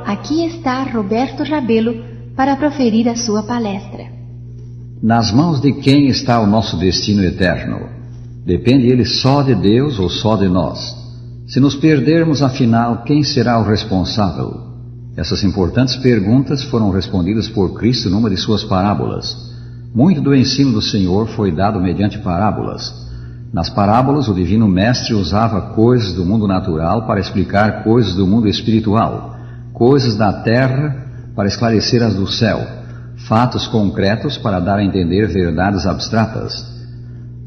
aqui está Roberto Rabelo para proferir a sua palestra. Nas mãos de quem está o nosso destino eterno? Depende ele só de Deus ou só de nós? Se nos perdermos, afinal, quem será o responsável? Essas importantes perguntas foram respondidas por Cristo numa de suas parábolas. Muito do ensino do Senhor foi dado mediante parábolas. Nas parábolas, o Divino Mestre usava coisas do mundo natural para explicar coisas do mundo espiritual, coisas da terra para esclarecer as do céu, fatos concretos para dar a entender verdades abstratas.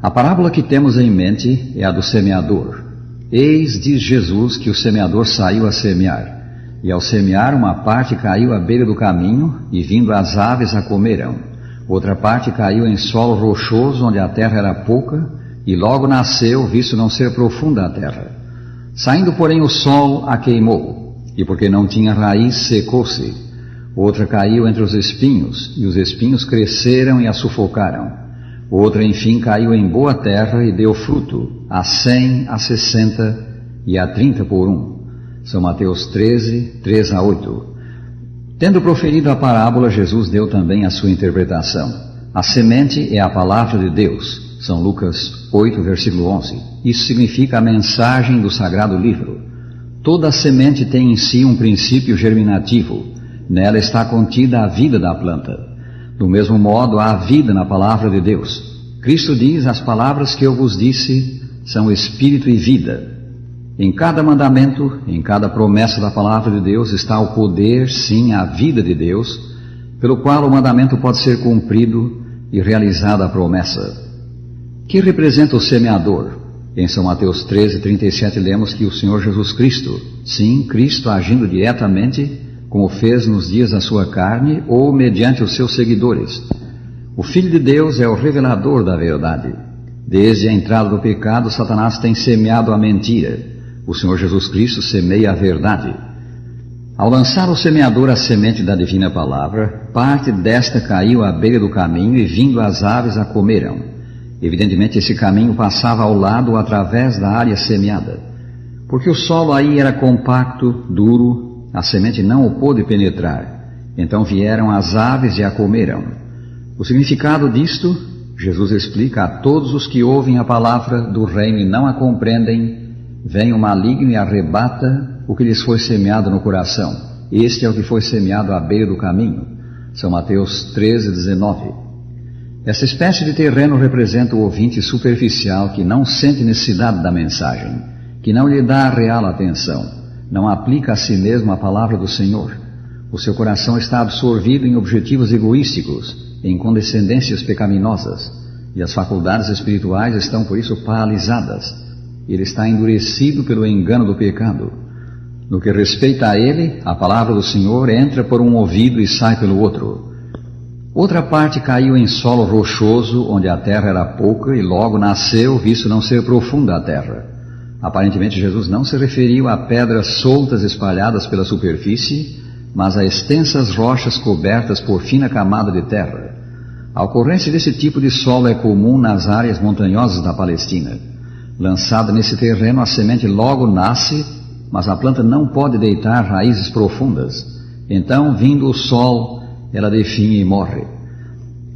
A parábola que temos em mente é a do semeador. Eis, diz Jesus, que o semeador saiu a semear, e ao semear uma parte caiu à beira do caminho, e vindo as aves a comeram. Outra parte caiu em solo rochoso, onde a terra era pouca, e logo nasceu, visto não ser profunda a terra. Saindo, porém, o sol a queimou, e porque não tinha raiz, secou-se. Outra caiu entre os espinhos, e os espinhos cresceram e a sufocaram. Outra, enfim, caiu em boa terra e deu fruto, a 100, a 60 e a 30 por 1. São Mateus 13, 3-8. Tendo proferido a parábola, Jesus deu também a sua interpretação. A semente é a palavra de Deus. São Lucas 8, versículo 11. Isso significa a mensagem do sagrado livro. Toda semente tem em si um princípio germinativo. Nela está contida a vida da planta. Do mesmo modo, há vida na palavra de Deus. Cristo diz: as palavras que eu vos disse são espírito e vida. Em cada mandamento, em cada promessa da palavra de Deus está o poder, sim, a vida de Deus, pelo qual o mandamento pode ser cumprido e realizada a promessa. Que representa o semeador? Em São Mateus 13, 37 lemos que o Senhor Jesus Cristo, sim, Cristo agindo diretamente, como fez nos dias da sua carne, ou mediante os seus seguidores. O Filho de Deus é o revelador da verdade. Desde a entrada do pecado, Satanás tem semeado a mentira. O Senhor Jesus Cristo semeia a verdade. Ao lançar o semeador a semente da divina palavra, parte desta caiu à beira do caminho e vindo as aves a comeram. Evidentemente esse caminho passava ao lado ou através da área semeada. Porque o solo aí era compacto, duro, a semente não o pôde penetrar. Então vieram as aves e a comeram. O significado disto, Jesus explica: a todos os que ouvem a palavra do reino e não a compreendem, vem o maligno e arrebata o que lhes foi semeado no coração. Este é o que foi semeado à beira do caminho. São Mateus 13, 19. Essa espécie de terreno representa o ouvinte superficial que não sente necessidade da mensagem, que não lhe dá a real atenção. Não aplica a si mesmo a palavra do Senhor. O seu coração está absorvido em objetivos egoísticos, em condescendências pecaminosas, e as faculdades espirituais estão por isso paralisadas. Ele está endurecido pelo engano do pecado. No que respeita a ele, a palavra do Senhor entra por um ouvido e sai pelo outro. Outra parte caiu em solo rochoso, onde a terra era pouca, e logo nasceu, visto não ser profunda a terra. Aparentemente Jesus não se referiu a pedras soltas espalhadas pela superfície, mas a extensas rochas cobertas por fina camada de terra. A ocorrência desse tipo de solo é comum nas áreas montanhosas da Palestina. Lançada nesse terreno, a semente logo nasce, mas a planta não pode deitar raízes profundas. Então, vindo o sol, ela definha e morre.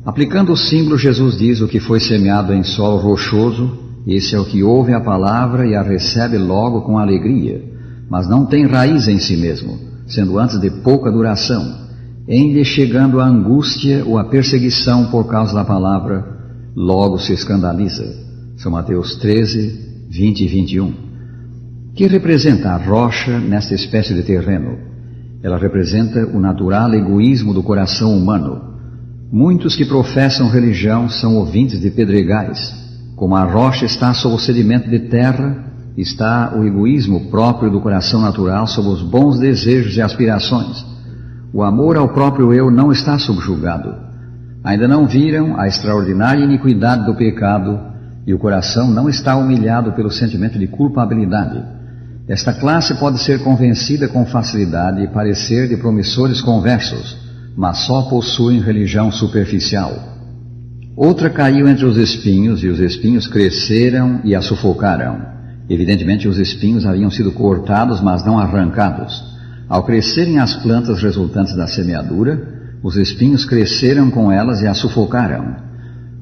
Aplicando o símbolo, Jesus diz: o que foi semeado em solo rochoso, esse é o que ouve a palavra e a recebe logo com alegria, mas não tem raiz em si mesmo, sendo antes de pouca duração. Em-lhe chegando a angústia ou a perseguição por causa da palavra, logo se escandaliza. São Mateus 13, 20 e 21. Que representa a rocha nesta espécie de terreno? Ela representa o natural egoísmo do coração humano. Muitos que professam religião são ouvintes de pedregais. Como a rocha está sob o sedimento de terra, está o egoísmo próprio do coração natural sob os bons desejos e aspirações. O amor ao próprio eu não está subjugado. Ainda não viram a extraordinária iniquidade do pecado e o coração não está humilhado pelo sentimento de culpabilidade. Esta classe pode ser convencida com facilidade e parecer de promissores conversos, mas só possuem religião superficial. Outra caiu entre os espinhos, e os espinhos cresceram e a sufocaram. Evidentemente os espinhos haviam sido cortados, mas não arrancados. Ao crescerem as plantas resultantes da semeadura, os espinhos cresceram com elas e as sufocaram.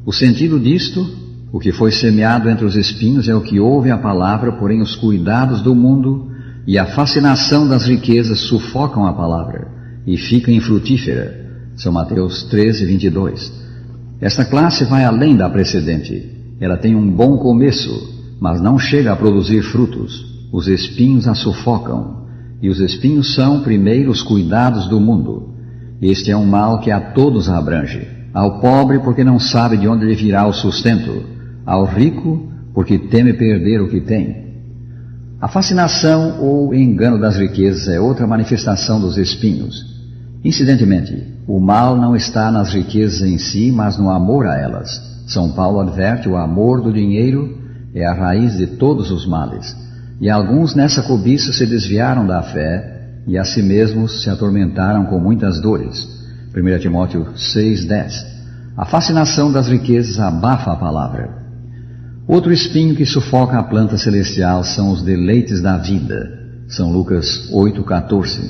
O sentido disto, o que foi semeado entre os espinhos é o que ouve a palavra, porém os cuidados do mundo e a fascinação das riquezas sufocam a palavra e fica infrutífera. São Mateus 13, 22. Esta classe vai além da precedente. Ela tem um bom começo, mas não chega a produzir frutos. Os espinhos a sufocam. E os espinhos são, primeiro, os cuidados do mundo. Este é um mal que a todos abrange. Ao pobre, porque não sabe de onde lhe virá o sustento. Ao rico, porque teme perder o que tem. A fascinação ou engano das riquezas é outra manifestação dos espinhos. Incidentemente, o mal não está nas riquezas em si, mas no amor a elas. São Paulo adverte: o amor do dinheiro é a raiz de todos os males. E alguns nessa cobiça se desviaram da fé e a si mesmos se atormentaram com muitas dores. 1 Timóteo 6:10. A fascinação das riquezas abafa a palavra. Outro espinho que sufoca a planta celestial são os deleites da vida. São Lucas 8:14.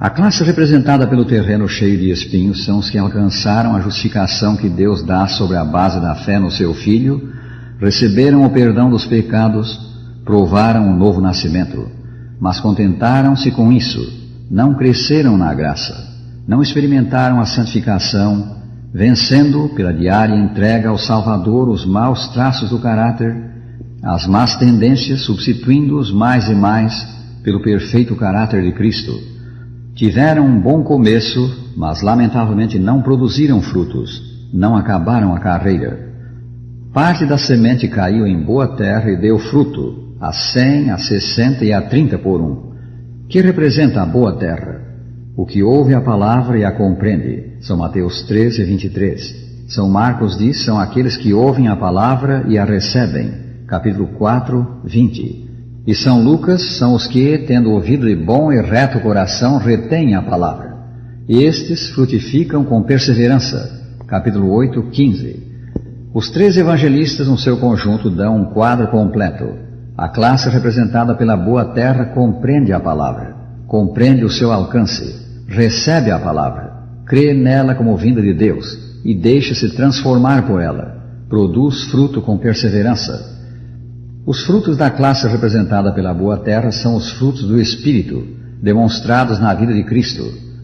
A classe representada pelo terreno cheio de espinhos são os que alcançaram a justificação que Deus dá sobre a base da fé no seu Filho, receberam o perdão dos pecados, provaram o novo nascimento, mas contentaram-se com isso, não cresceram na graça, não experimentaram a santificação, vencendo pela diária entrega ao Salvador os maus traços do caráter, as más tendências, substituindo-os mais e mais pelo perfeito caráter de Cristo. Tiveram um bom começo, mas lamentavelmente não produziram frutos, não acabaram a carreira. Parte da semente caiu em boa terra e deu fruto, a 100, a 60 e a 30 por um. Que representa a boa terra? O que ouve a palavra e a compreende. São Mateus 13, 23. São Marcos diz: são aqueles que ouvem a palavra e a recebem. Capítulo 4, 20. E São Lucas são os que, tendo ouvido de bom e reto coração, retêm a palavra. E estes frutificam com perseverança. Capítulo 8, 15. Os 13 evangelistas no seu conjunto dão um quadro completo. A classe representada pela boa terra compreende a palavra, compreende o seu alcance, recebe a palavra, crê nela como vinda de Deus e deixa-se transformar por ela, produz fruto com perseverança. Os frutos da classe representada pela boa terra são os frutos do Espírito, demonstrados na vida de Cristo: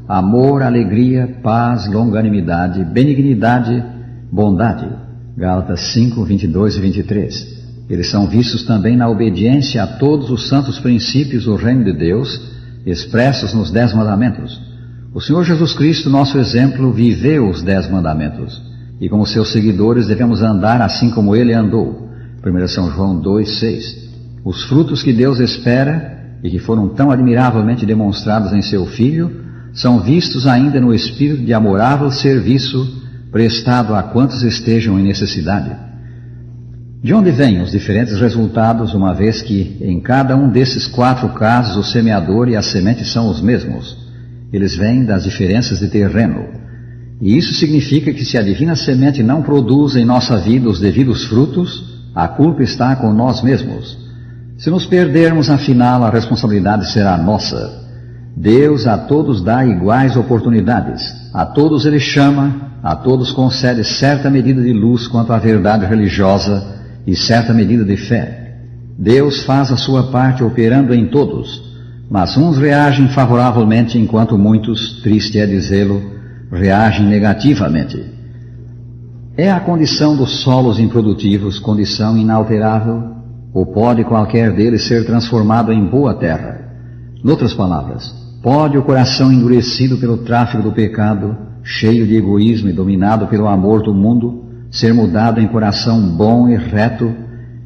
amor, alegria, paz, longanimidade, benignidade, bondade. Gálatas 5, 22 e 23. Eles são vistos também na obediência a todos os santos princípios do reino de Deus, expressos nos 10 mandamentos. O Senhor Jesus Cristo, nosso exemplo, viveu os 10 mandamentos, e como seus seguidores devemos andar assim como ele andou. 1 São João 2:6. Os frutos que Deus espera e que foram tão admiravelmente demonstrados em seu Filho são vistos ainda no espírito de amorável serviço prestado a quantos estejam em necessidade. De onde vêm os diferentes resultados, uma vez que em cada um desses 4 casos o semeador e a semente são os mesmos? Eles vêm das diferenças de terreno. E isso significa que se a divina semente não produz em nossa vida os devidos frutos, a culpa está com nós mesmos. Se nos perdermos, afinal, a responsabilidade será nossa. Deus a todos dá iguais oportunidades, a todos Ele chama, a todos concede certa medida de luz quanto à verdade religiosa e certa medida de fé. Deus faz a sua parte operando em todos, mas uns reagem favoravelmente enquanto muitos, triste é dizê-lo, reagem negativamente. É a condição dos solos improdutivos, condição inalterável, ou pode qualquer deles ser transformado em boa terra? Noutras palavras, pode o coração endurecido pelo tráfico do pecado, cheio de egoísmo e dominado pelo amor do mundo, ser mudado em coração bom e reto,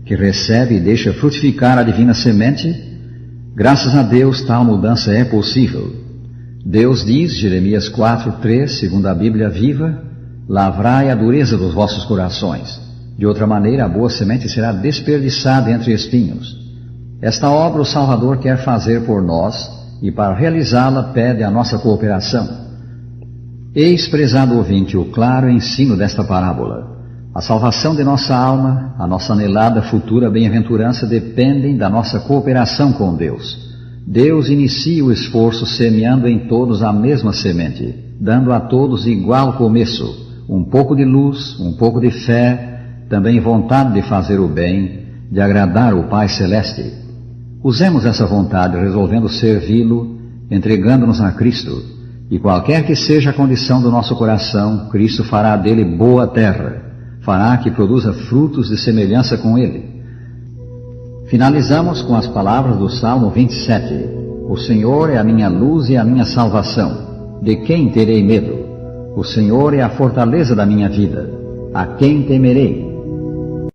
que recebe e deixa frutificar a divina semente? Graças a Deus, tal mudança é possível. Deus diz, Jeremias 4:3, segundo a Bíblia Viva: lavrai a dureza dos vossos corações. De outra maneira, a boa semente será desperdiçada entre espinhos. Esta obra o Salvador quer fazer por nós, e para realizá-la pede a nossa cooperação. Eis, prezado ouvinte, o claro ensino desta parábola. A salvação de nossa alma, a nossa anelada futura bem-aventurança dependem da nossa cooperação com Deus. Deus inicia o esforço semeando em todos a mesma semente, dando a todos igual começo, um pouco de luz, um pouco de fé, também vontade de fazer o bem, de agradar o Pai Celeste. Usemos essa vontade resolvendo servi-lo, entregando-nos a Cristo, e qualquer que seja a condição do nosso coração, Cristo fará dele boa terra, fará que produza frutos de semelhança com ele. Finalizamos com as palavras do Salmo 27. O Senhor é a minha luz e a minha salvação. De quem terei medo? O Senhor é a fortaleza da minha vida. A quem temerei?